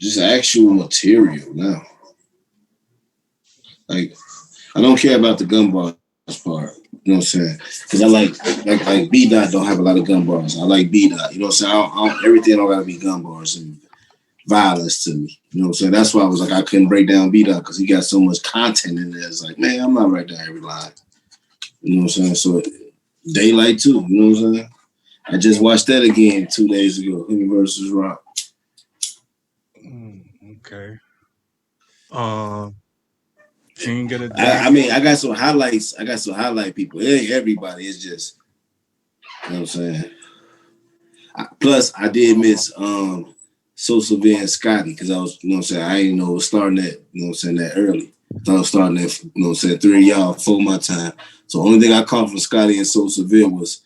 just actual material now. Like I don't care about the gun bars part. You know what I'm saying? Because I like B Dot don't have a lot of gun bars. I like B Dot. You know what I'm saying? Everything don't gotta be gun bars and violence to me. You know what I'm saying? That's why I was like I couldn't break down B Dot because he got so much content in there. It's like, man, I'm not writing down every line. You know what I'm saying? So Daylight too. You know what I'm saying? I just watched that again 2 days ago. Him versus Rock. Okay. Um, King of the I Dot. mean, I got some highlights. I got some highlight people. It ain't everybody. It's just you know what I'm saying. Plus, I did miss Sosa and Scotty because I was you know what I'm saying. I didn't know it was starting that you know what I'm saying that early. I thought I was starting at you know what I'm saying 3 y'all before my time. So the only thing I caught from Scotty and Sosa was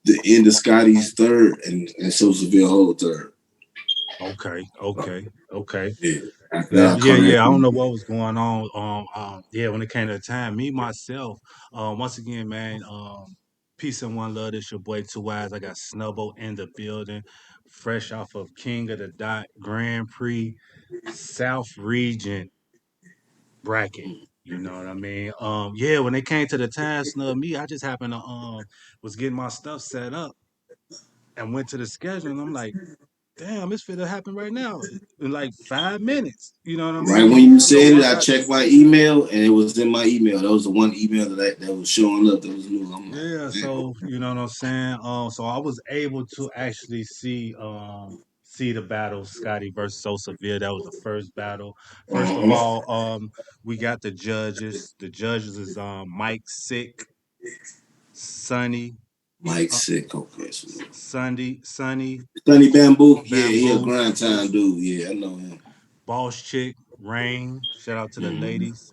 the end of Scotty's third and Sosa whole third. Okay, okay, okay. Yeah, after that Yeah, I yeah, caught yeah. I don't everything. know what was going on. Yeah, when it came to the time, me myself, once again, man, peace and one love. This your boy 2eiies. I got Snubbo in the building, fresh off of King of the Dot Grand Prix South Region bracket. You know what I mean? Yeah, when it came to the time, snub me, I just happened to was getting my stuff set up and went to the schedule, and I'm like, damn, it's finna happen right now in like 5 minutes. You know what I Right when mean? you So said it, once I I checked my email and it was in my email. That was the one email that was showing up. That was new. I'm like, yeah, damn. so you know what I'm saying? So I was able to actually see the battle, Scotty versus Sosa Seville. That was the first battle. First of Uh-huh. all, we got the judges. The judges is Mike Sick, Sonny, Mike uh, sick. Okay, so Sonny Sonny Bamboo. Yeah, he a Bamboo, grind time dude. Yeah, I know him. Boss Chick, Rain. Shout out to the Mm-hmm. ladies.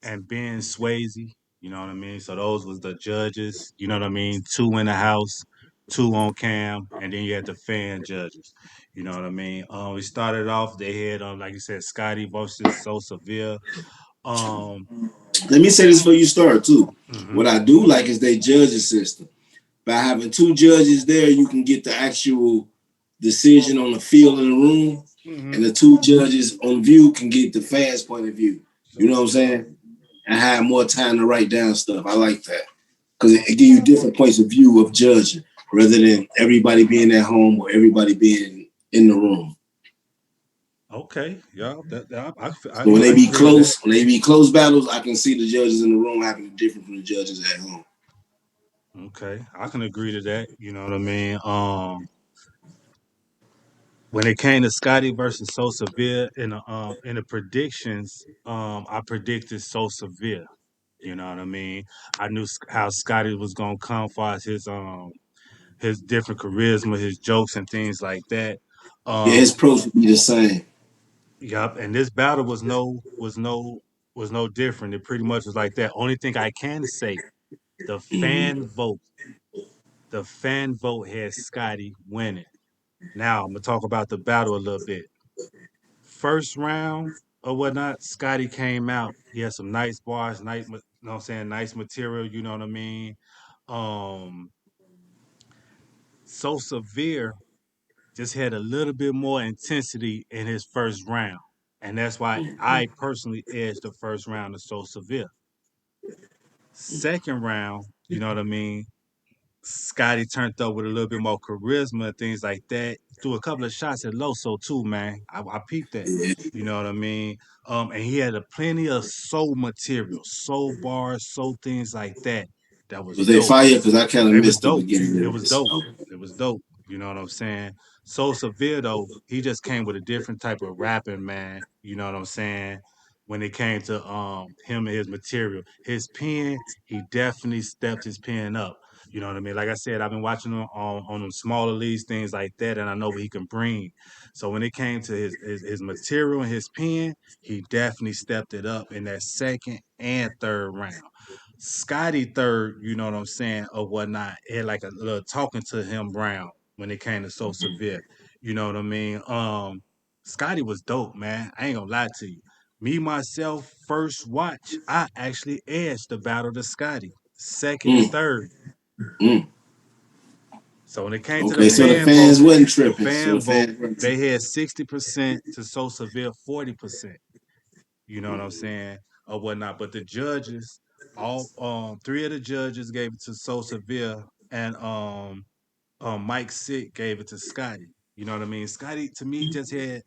And Ben Swayze. You know what I mean? So those was the judges. You know what I mean? Two in the house, two on cam, and then you had the fan judges. You know what I mean? We started off. They had like you said, Scotty versus Sosa Seville. Um, Let me say this before you start too. hmm What I do like is they judges system. By having two judges there, you can get the actual decision on the field in the room, and hmm the two judges on view can get the fans' point of view. You know what I'm saying? And have more time to write down stuff. I like that because it gives you different points of view of judging rather than everybody being at home or everybody being in the room. Okay, yeah, So I agree with that. when they be close battles, I can see the judges in the room having different from the judges at home. Okay, I can agree to that. You know what I mean? When it came to Scotty versus Sosa Seville in the predictions, I predicted Sosa Seville. You know what I mean? I knew how Scotty was gonna come far as his different charisma, his jokes and things like that. Yeah, Um, his pros would be the same. yep. And this battle was no different. It pretty much was like that. Only thing I can say, the fan Mm-hmm. vote, the fan vote had Scotty winning. Now I'm gonna talk about the battle a little bit. First round or whatnot, Scotty came out. He had some nice bars, nice, you know what I'm saying, nice material. You know what I mean? Um, so severe just had a little bit more intensity in his first round, and that's why I personally edged the first round of so severe. Second round, you know what I mean? Scotty turned up with a little bit more charisma and things like that. Threw a couple of shots at Loso too, man. I peeped that. You know what I mean? And he had a plenty of soul material, soul bars, soul things like that. That was Was they dope. fire? Because I kind of It was missed the dope. beginning It of was this. dope. It was dope. You know what I'm saying? So Severe though, he just came with a different type of rapping, man. You know what I'm saying? When it came to him and his material, his pen, he definitely stepped his pen up. You know what I mean? Like I said, I've been watching him on them smaller leagues, things like that, and I know what he can bring. So when it came to his material and his pen, he definitely stepped it up in that second and third round. Scotty third, you know what I'm saying, or whatnot, it had like a little talking to him round when it came to so severe. You know what I mean? Scotty was dope, man. I ain't gonna lie to you. Me myself, first watch, I actually edged the battle to Scotty. Second and Mm, third. mm. So when it came to the Okay, so the fan vote, fans wasn't the tripping. So the fan vote, fans wasn't they tripping. had 60% to So Seville 40%. You know what I'm saying? Or whatnot. But the judges, all three of the judges gave it to So Seville, and Mike Sick gave it to Scotty. You know what I mean? Scotty to me just had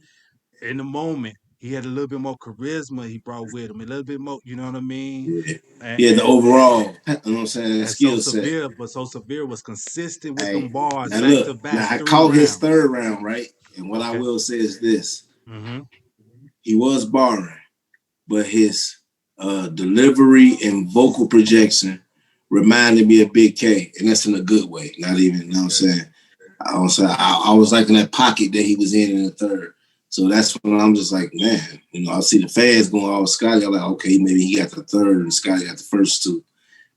in the moment, he had a little bit more charisma he brought with him, a little bit more, you know what I mean? Yeah, And yeah. The and, overall, you know what I'm saying, and so skill set. severe, but so severe was consistent with them Hey, bars now back look, to back now I 3 rounds. caught his third round right, and what I Okay. will say is this: Mm-hmm. he was barring, but his delivery and vocal projection reminded me of Big K, and that's in a good way. Not even, you know what I'm Okay. saying. I was like in that pocket that he was in the third. So that's when I'm just like, man, I see the fans going all Scotty. I'm like, okay, maybe he got the third and Scotty got the first two.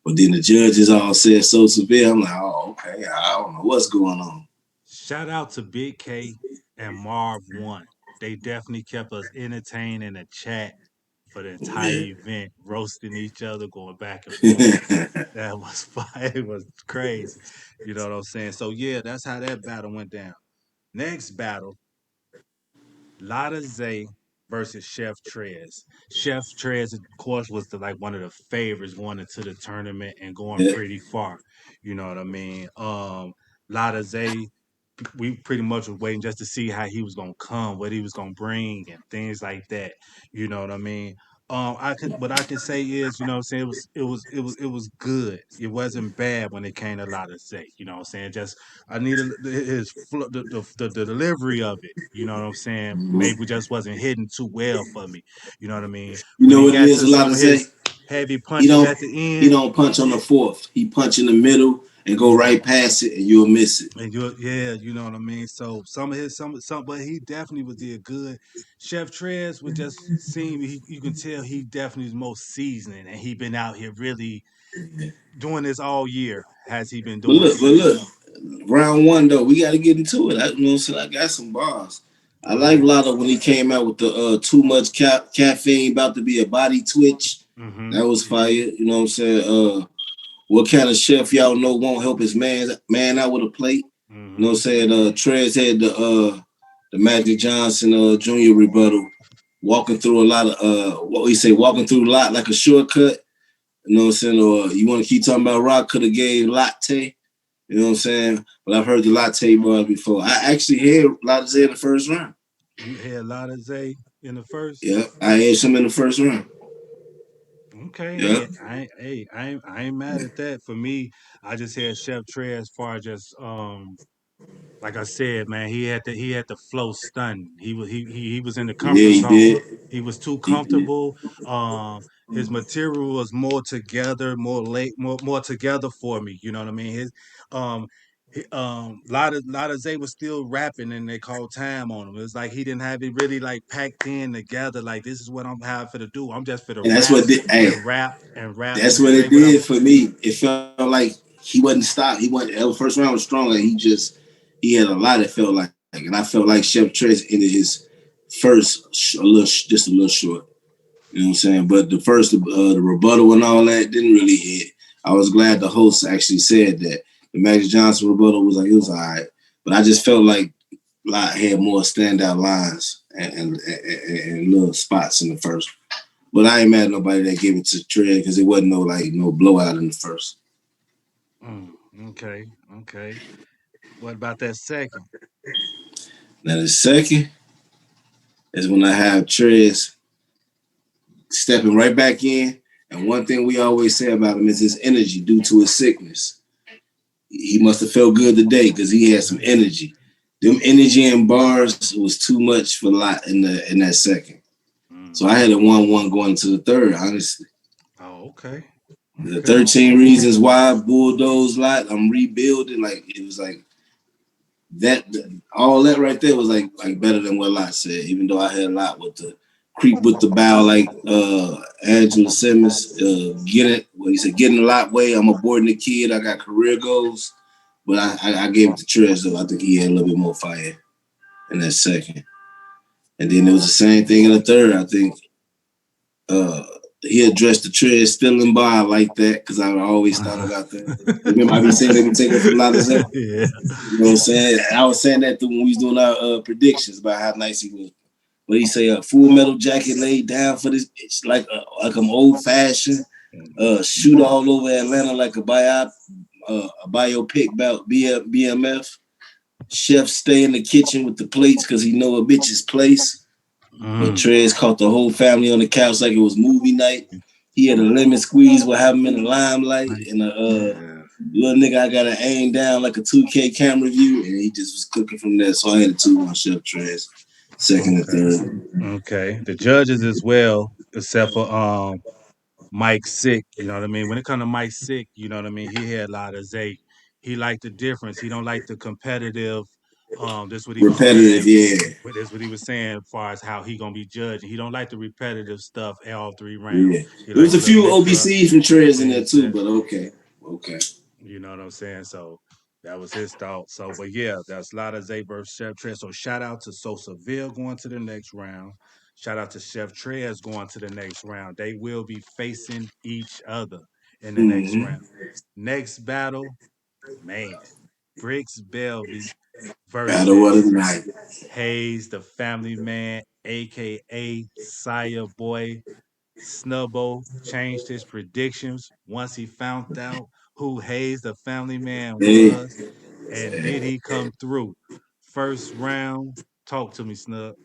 But then the judges all said so severe. I'm like, oh, okay, I don't know what's going on. Shout out to Big K and Marv One. They definitely kept us entertained in the chat for the entire Yeah. event, roasting each other, going back and forth. That was fire. It was crazy. You know what I'm saying? So yeah, that's how that battle went down. Next battle, Lotta Zay versus Chef Trez. Chef Trez, of course, was like one of the favorites going into the tournament and going Yeah. pretty far. You know what I mean? Lotta Zay, we pretty much was waiting just to see how he was gonna come, what he was gonna bring, and things like that. You know what I mean? What I can say is, you know what I'm saying, it was good. It wasn't bad when it came to Lotta Zay. You know what I'm saying? Just I needed his the delivery of it. You know what I'm saying? Maybe just wasn't hitting too well for me. You know what I mean? You When know he what it got is? to A lot some to of say. his heavy He punches don't at the he end, don't punch on the fourth. He punch in the middle and go mm, right past it, and you'll miss it. and yeah, you know what I mean. So some of his some, but he definitely was did good. Chef Trez would just seem you can tell he definitely is most seasoned, and he been out here really doing this all year. Has he been But doing look, this? but look, round one though, we got to get into it. What I'm saying? I got some bars. I like Mm-hmm. Lotto when he came out with the too much caffeine about to be a body twitch. Mm-hmm. That was fire. You know what I'm saying? What kind of chef y'all know won't help his man out with a plate? You know what I'm Mm-hmm. saying? Trez had the Magic Johnson Jr. rebuttal, walking through a lot of what we say, walking through a lot like a shortcut. You know what I'm saying? Or you want to keep talking about Rock could have gave latte. You know what I'm saying? But I've heard the latte bars before. I actually had latte in the first round. You had Lotta Zay in the first. Yeah, I had some in the first round. Okay, Yeah. I ain't mad at that. For me, I just had Chef Trey as far as just like I said, man, he had the flow stunned. He was in the Yeah, comfort he zone. did. He was too He did. comfortable. His material was more together, more together for me. You know what I mean? Um Lotta Zay was still rapping and they called time on him. It was like he didn't have it really like packed in together. Like this is what I'm having for to do. I'm just for the And that's rap what did. Hey, and rap and rap that's and what say it what I did for me. It felt like he wasn't stopped. He wasn't. The first round was strong. Like he had a lot. It felt like, and I felt like Chef Trace ended his first just a little short. You know what I'm saying? But the first, the rebuttal and all that didn't really hit. I was glad the host actually said that. The Magic Johnson rebuttal was like, it was all right. But I just felt like Lot had more standout lines and little spots in the first. But I ain't mad at nobody that gave it to Trey because it wasn't no blowout in the first. mm, okay, okay. What about that second? Now the second is when I have Trez stepping right back in. And one thing we always say about him is his energy due to his sickness. He must have felt good today because he had some energy. Them energy and bars was too much for Lot in that second. So I Mm-hmm. had a 1-1 going to the third, honestly. Oh, okay. The Okay. 13 reasons why bulldoze Lot, I'm rebuilding. Like it was like that all that right there was like better than what Lot said, even though I had a lot with the creep with the bow like Angela Simmons, get it what he said, getting a lot way. I'm aborting the kid, I got career goals. But I gave it to Trez though. I think he had a little bit more fire in that second. And then it was the same thing in the third. I think uh he addressed the Trez stealing bar. I like that because I always thought about that. Remember, I be saying they be taking from Lonzo. Yeah. You know what I'm saying? I was saying that when we was doing our predictions about how nice he was. What he say? A full metal jacket laid down for this. It's like an old fashioned shoot all over Atlanta like a biopic about BMF. Chef stay in the kitchen with the plates because he know a bitch's place. But Trez caught the whole family on the couch like it was movie night. He had a lemon squeeze with have him in the limelight and a little nigga I gotta aim down like a 2K camera view, and he just was cooking from there. So I had a 2 on Chef Trez, second and third. Okay. The judges as well, except for Mike Sick, you know what I mean? When it comes to Mike Sick, you know what I mean, he had a lot of Zay. He liked the difference. He don't like the competitive. This what he was Repetitive, saying. yeah. But that's what he was saying as far as how he gonna be judged. He don't like the repetitive stuff all 3 rounds. Yeah. He There like was a a little few mix up. OBCs from Trez in there too, but Exactly. okay. Okay. You know what I'm saying? So that was his thought. So, but yeah, that's a lot of Zay versus Chef Trez. So shout out to Sosaville going to the next round. Shout out to Chef Trez going to the next round. They will be facing each other in the next Mm-hmm. round. Next battle, man, Bricks Belvy Battle of the versus night. Hayes, the family man, aka Sire Boy. Snubbo changed his predictions once he found out who Hayes, the family man, Hey, was. And did he come through? First round, talk to me, Snub.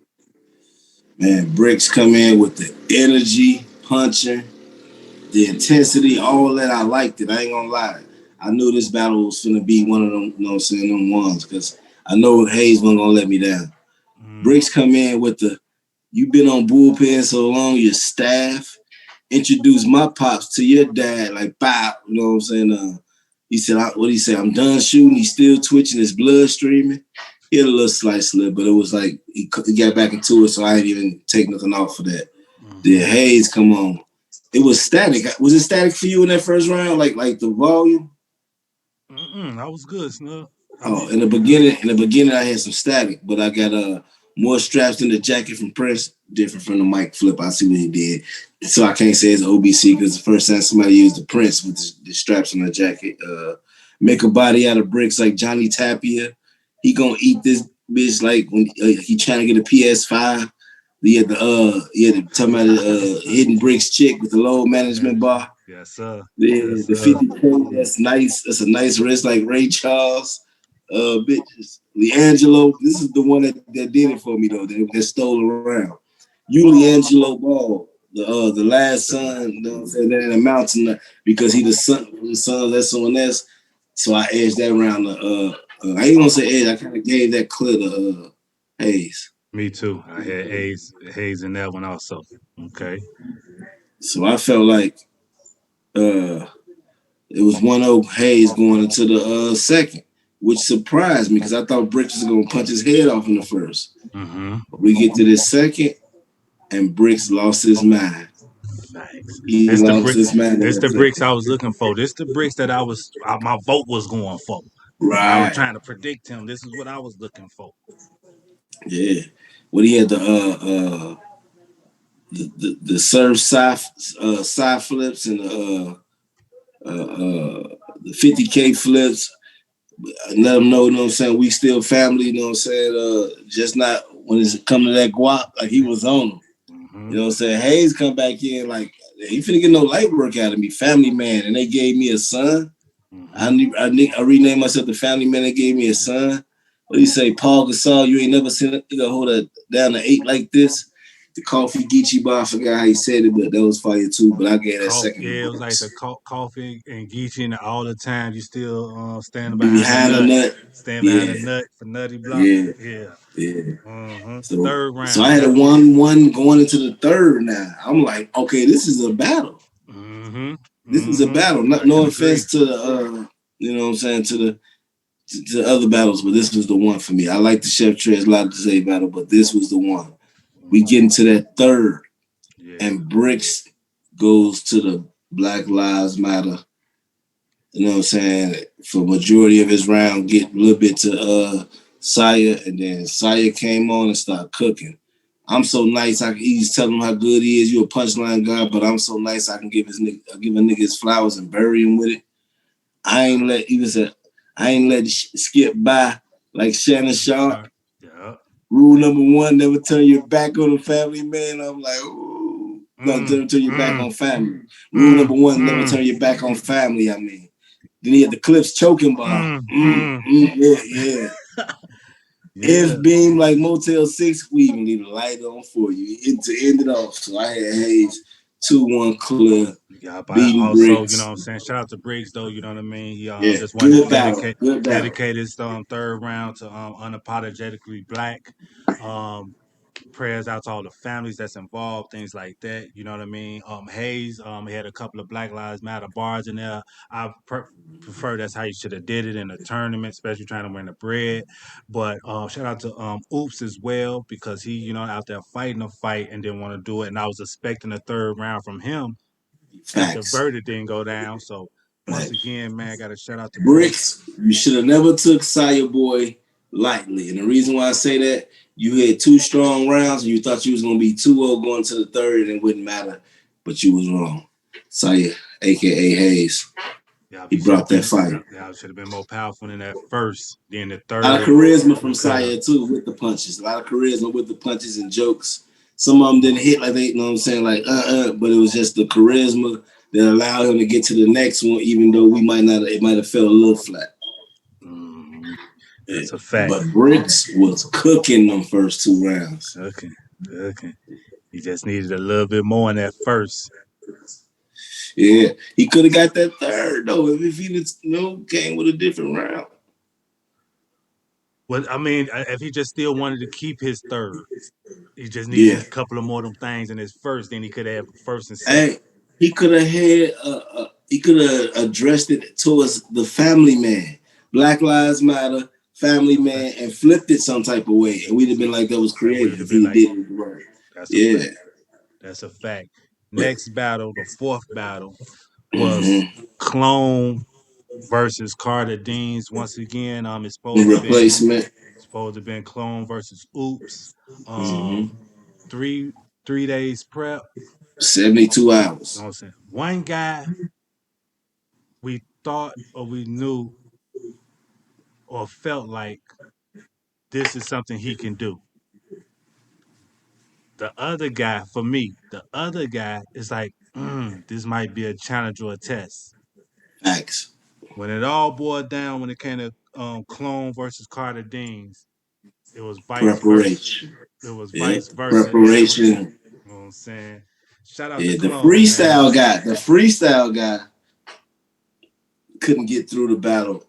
man, Bricks come in with the energy, punching, the intensity, all that. I liked it. I ain't gonna lie. I knew this battle was gonna be one of them, you know what I'm saying, them ones, because I know Hayes wasn't gonna let me down. Mm, Bricks come in with the you've been on bullpen so long, your staff. Introduced my pops to your dad, like Bob, you know what I'm saying? He said, what he say? I'm done shooting. He's still twitching, his blood streaming. He had a little slight slip, but it was like he got back into it, so I didn't even take nothing off for that. The mm-hmm. Hayes come on. It was static. Was it static for you in that first round? Like the volume? I was good, Snub. I Oh, was, in the beginning, I had some static, but I got more straps in the jacket from Prince, different from the mic flip. I see what he did, so I can't say it's OBC because the first time somebody used the Prince with the straps on the jacket. Make a body out of bricks like Johnny Tapia. He gonna eat this bitch like when he trying to get a PS5. He had the talking about hidden bricks chick with the low management management. bar. Yes, sir. The Yes, the sir. 50K, that's nice. That's a nice wrist like Ray Charles. Bitches. Leangelo, this is the one that did it for me though. That stole around. You Leangelo Ball, the last son, you know what I'm saying, that in the mountain because he the son of SONS. So I edged that around I ain't gonna say edge, I kind of gave that clear to Hayes. Me too. I had Hayes in that one also. Okay. So I felt like uh it was 1-0 Hayes going into the second, which surprised me because I thought Bricks was going to punch his head off in the first. Mm-hmm. We get to this second, and Bricks lost his mind. Thanks. He This the lost brick. his mind in This that the bricks second. I was looking for. This the bricks that my vote was going for. When I was Right. trying to predict him, this is what I was looking for. Yeah. What he had the serve side flips and the 50K flips. Let them know, you know what I'm saying, we still family, you know what I'm saying? Just not when it's come to that guap, like he was on them. Mm-hmm. You know what I'm saying? Hayes come back in like he finna get no light work out of me, family man, and they gave me a son. Mm-hmm. I renamed myself the family man. They gave me a son. What do you say, Paul Gasol? You ain't never seen a nigga hold a down to 8 like this. The coffee Geechee bar, I forgot how he said it, but that was fire too. But I gave that Coffee, second to yeah, it was like the Brooks. coffee and Geechee and all the time. You still standing Be behind the behind the nut, nut. stand behind the Yeah, nut for Nutty Block. yeah, Yeah. yeah. So Third so I round. had a That. 1-1 going into the third now. I'm like, okay, this is a battle. Mm-hmm. This is a Mm-hmm. battle. I No can agree. offense to the you know what I'm saying, to other battles, but this was the one for me. I like the Chef Trez lot to say battle, but this was the one. We get into that third, Yeah. and Bricks goes to the Black Lives Matter. You know what I'm saying? For majority of his round, get a little bit to Saya, and then Saya came on and started cooking. I'm so nice. He's telling him how good he is. You a punchline guy, but I'm so nice. I can give give a nigga his flowers and bury him with it. I ain't let even said I ain't let skip by like Shannon Sharp. Yeah. Rule number one: never turn your back on the family man. I'm like, ooh, no, never turn your back on family. Rule number one: never turn your back on family. I mean, then he had the Clips choking bar. Yeah, yeah. Yeah. If Beam like Motel 6, we even leave the light on for you to end it off. So I had Hayes 2-1 Club Yeah, but beating also, you know Bricks. what I'm saying? Shout out to Briggs though, you know what I mean? He Yeah, just wanted to good battle. Good battle. dedicate his third round to unapologetically black. Um Prayers out to all the families that's involved, things like that. You know what I mean? Hayes, he had a couple of Black Lives Matter bars in there. I prefer that's how you should have did it in a tournament, especially trying to win the bread. But shout out to Oops as well because he, out there fighting a fight and didn't want to do it. And I was expecting a third round from him if the Facts. verdict didn't go down. So once Facts. again, man, got to shout out to Bricks. Bricks, you should have never took Sire Boy lightly. And the reason why I say that, you had two strong rounds and you thought you was going to be 2-0 going to the third and it wouldn't matter. But you was wrong. Sire, a.k.a. Hayes, Yeah, he he should brought have that been. fire. Yeah, should have been more powerful in that first. Then the A lot of third, charisma we from could have. Sire too with the punches. A lot of charisma with the punches and jokes. Some of them didn't hit like they, you know what I'm saying, like but it was just the charisma that allowed him to get to the next one, even though we might not, it might have felt a little flat. Mm, Yeah. that's a fact. But Bricks was cooking them first two rounds. Cooking, cooking. He just needed a little bit more in that first. Yeah, he could have got that third though if he came with a different round. Well, I mean, if he just still wanted to keep his third, he just needed Yeah, a couple of more of them things in his first. Then he could have first and second. hey, he could have addressed it towards the family man, Black Lives Matter, family Okay. man, and flipped it some type of way, and we'd have been like that was And we'd creative have if been he like, did it right. that's a Yeah, fact. That's a fact. but Next battle, the fourth battle, was mm-hmm. Clone versus Carter Deans. Once again, it's Replacement. supposed to been Clone versus Oops. Mm-hmm. Um, three days prep. 72 You know hours. what I'm saying? One guy we thought or we knew or felt like this is something he can do. The other guy, for me, the other guy is like, this might be a challenge or a test. Facts. When it all boiled down, when it came to Clone versus Carter Deans, it was vice versa. Preparation. It was Yeah, vice versa in that. preparation. You know what I'm saying? Shout out to Yeah, the Clone, man. freestyle guy couldn't get through the battle,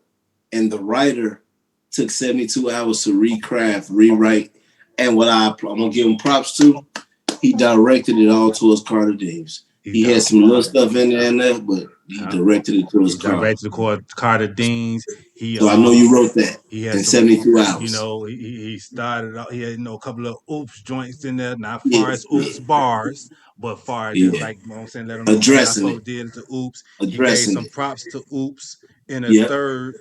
and the writer took 72 hours to recraft, rewrite, and I'm gonna give him props to. He directed it all towards Carter Davis. He He had di- some little stuff in there, but he huh? directed it towards He Carter. directed the Carter Deans. He So I know you wrote that he had in some 72 hours. he started out he had a couple of oops joints in there, not far Yeah, as yeah, oops bars, but far as just yeah. like, you know what I'm saying, let them know what y'all Addressing it, supposed to did to oops. He gave addressing some it. props to oops in a Yep. third,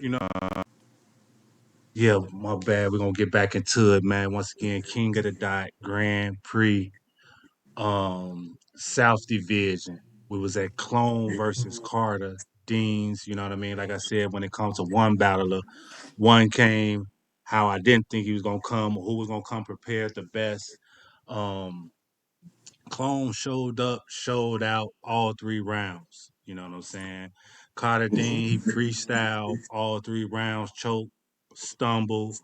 yeah, my bad. We're gonna get back into it, man. Once again, King of the Dot, Grand Prix, South Division. We was at Clone versus Carter, Deans, you know what I mean? Like I said, when it comes to one battler, one came how I didn't think he was gonna come, or who was gonna come prepared the best. Um, Clone showed up, showed out all three rounds. You know what I'm saying? Carter Dean, he Mm-hmm. freestyle all three rounds, choke, stumble,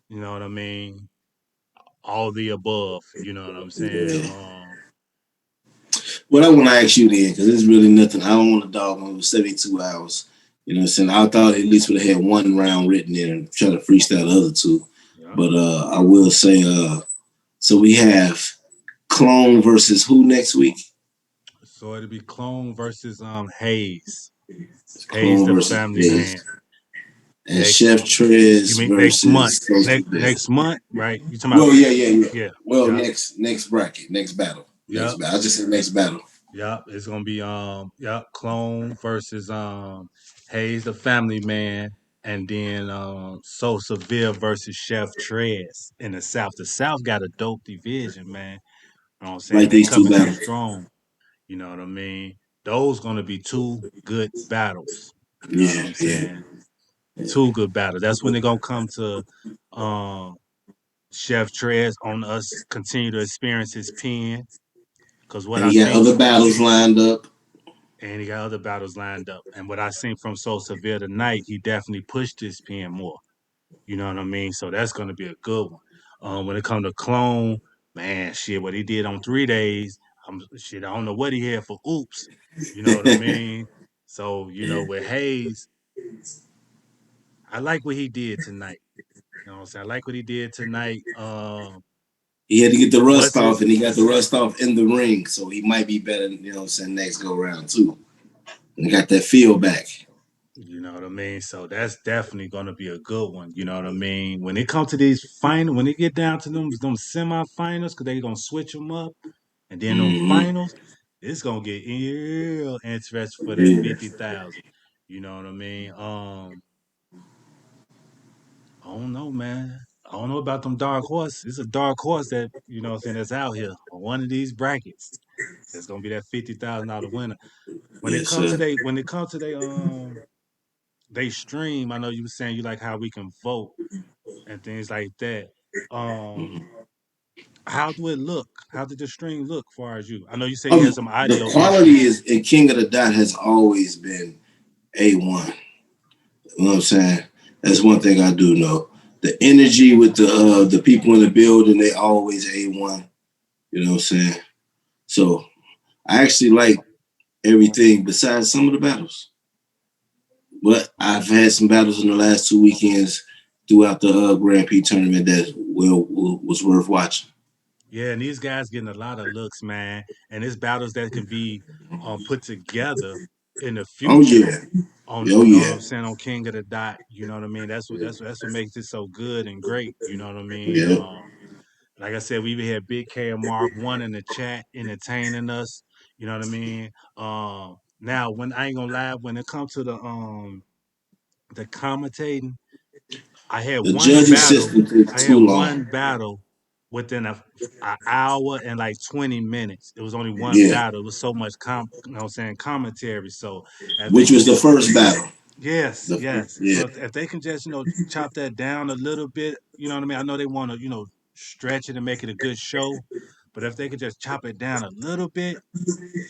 you know what I mean? All the above, you know what I'm saying? Yeah. What I want to ask you then, because there's really nothing. I don't want to dog on 72 hours. You know what I'm saying? I thought at least would have had one round written in and try to freestyle the other two. Yeah. But I will say, so we have Clone versus who next week? So it'll be Clone versus Hayes. Hayes Clone the versus family man. Hayes. And Next Chef you Trez mean next month. versus Social Bed. Next month, right? You talking about Well, yeah. yeah, Well, yeah, next bracket, next battle. Next yep, battle. I just said next battle. yep. It's gonna be Clone versus Hayes the family man. and then Seville versus Chef Trez in the South. The South got a dope division, man. You know what I'm saying? Like They these two coming through battles. strong. You know what I mean? Those gonna be two good battles. You know what Yeah, I'm yeah, saying? Two good battles. That's when they're gonna come to Chef Trez on us continue to experience his pen. Cause what and I he got seen other battles lined up. and he got other battles lined up. And what I seen from Seville tonight, he definitely pushed his pen more. You know what I mean? So that's gonna be a good one. When it comes to Clone, man, shit, what he did on 3 days, shit, I don't know what he had for oops. You know what I mean? So, with Hayes, I like what he did tonight. You know what I'm saying? I like what he did tonight. He had to get the What's rust it? off, and he got the rust off in the ring, so he might be better. You know what I'm saying? Next go round too, and got that feel back. You know what I mean? So that's definitely gonna be a good one. You know what I mean? When it comes to these final, when it get down to them semifinals, because they gonna switch them up, and then them Mm-hmm. finals, it's gonna get real interesting for that Yeah, 50,000. You know what I mean? I don't know, man. I don't know about them dark horse. It's a dark horse that what I'm saying that's out here on one of these brackets. That's gonna be that $50,000 winner. yes, sir. When it comes to they stream. I know you were saying you like how we can vote and things like that. Um, how do it look? How did the stream look far as you? I know you say you had some The audio quality issues. is in King of the Dot has always been A1. You know what I'm saying? That's one thing I do know. The energy with the people in the building, they always A1. You know what I'm saying? So I actually like everything besides some of the battles. But I've had some battles in the last 2 weekends throughout the Grand Prix tournament that was worth watching. Yeah, and these guys getting a lot of looks, man. And it's battles that can be put together in the Oh future yeah, on oh you know what yeah, I'm saying on King of the Dot. You know what I mean? That's what makes it so good and great. You know what I mean? yeah. Like I said, we even had Big K and Mark one in the chat entertaining us. You know what I mean? Now when I ain't gonna lie, when it comes to the commentating, I had The one judging battle. system I takes had too one long. battle within a hour and like 20 minutes. It was only one Yeah, battle. It was so much commentary. So if they which can was the just first battle. yes, yes. Yeah, So if they can just, chop that down a little bit, you know what I mean? I know they want to, stretch it and make it a good show, but if they could just chop it down a little bit,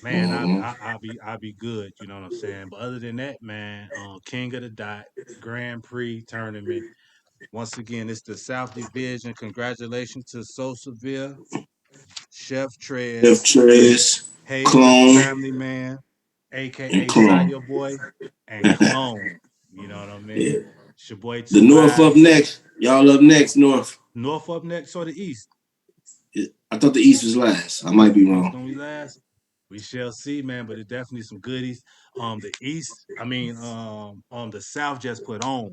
man, mm-hmm. I'll be good, you know what I'm saying? But other than that, man, King of the Dot, Grand Prix tournament. Once again, it's the South Division. Congratulations to Sosaville, Chef Jeff Trez, Trez, Hayes the Clone, Family Man, and aka Clone. Saya Boy, and Clone. You know what I Yeah. mean? It's your boy The Two North up Eyes. next. Y'all up next, North. North up next or the East? I thought the East was last. I might be East wrong. gonna be last. We shall see, man. But it definitely some goodies. The East, the South just put on.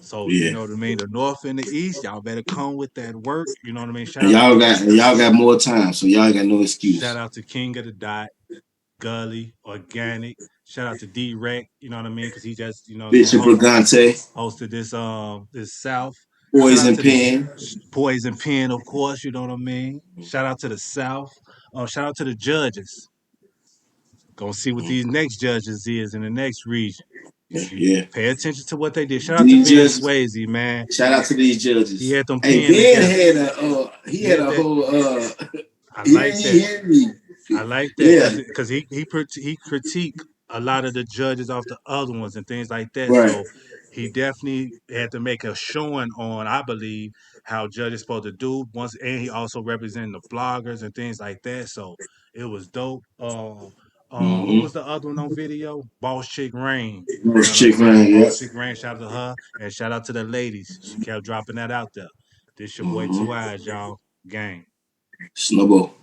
So you Yeah. know what I mean. The North and the East, y'all better come with that work. You know what I mean. And y'all got more time, so y'all got no Shout excuse. out to King of the Dot, Gully, Organic. Shout out to D Rec. You know what I mean, because he just Bishop Brigante, hosted this South. Shout out Poison to the Pen. Poison Pen, of course. You know what I mean. Shout out to the South. Shout out to the judges. Gonna see what these next judges is in the next region. Yeah, You yeah. pay attention to what they did. Shout out to These Ben judges. Swayze, man. Shout out to these He judges. had them Hey, pen Ben together. had he He had had a that. whole I he like ain't that. hear me. I like that Yeah, because he critique a lot of the judges off the other ones and things like that. right. So he definitely had to make a showing on, I believe, how judges supposed to do once, and he also represented the bloggers and things like that. So it was dope. Who Mm-hmm. was the other one on video? Boss Chick Rain. You know First what I'm chick saying? round, yeah. Boss Chick Rain. Shout out to her and shout out to the ladies. She kept dropping that out there. This your boy Mm-hmm. Two Eyes, y'all. Gang. Snowball.